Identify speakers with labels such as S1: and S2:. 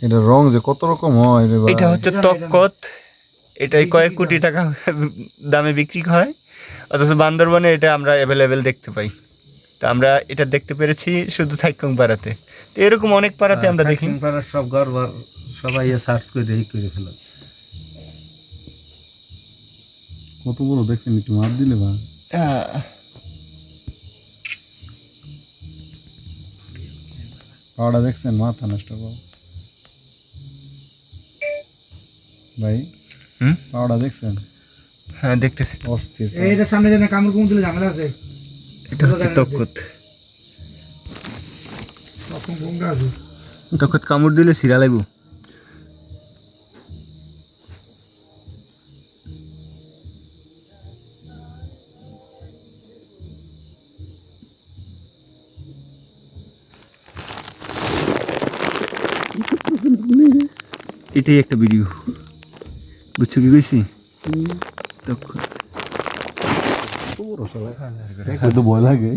S1: এটা রং যে কত রকম হয় রে ভাই।
S2: এটা হচ্ছে তকত, এটাই কয়েক কোটি টাকা দামে বিক্রি হয়, অথচ বান্দরবনে এটা আমরা অ্যাভেলেবেল দেখতে পাই। তো আমরা এটা দেখতে পেরেছি শুধু থাইকং পাড়াতে, তো এরকম অনেক পাড়াতে আমরা দেখি।
S3: পাড়ার সব ঘর সবাই সার্চ করে দেখি করে ফেলো।
S1: কত বড় দেখছেন, একটু মাপ দিলে ভাই। পাওয়াটা দেখছেন, মাথা নষ্ট করো ভাই। পাওয়াটা দেখছেন?
S2: হ্যাঁ দেখতেছি।
S1: অস্থির।
S4: এইটার সামনে যেন কামড় কুমড় দিলে ঝামেলা আছে।
S2: এটা হচ্ছে তকত। তকত কামড় দিলে সিরা লাগবো। এটাই একটা ভিডিও, বুঝছো কি কইছি?
S1: তো ভয় লাগে।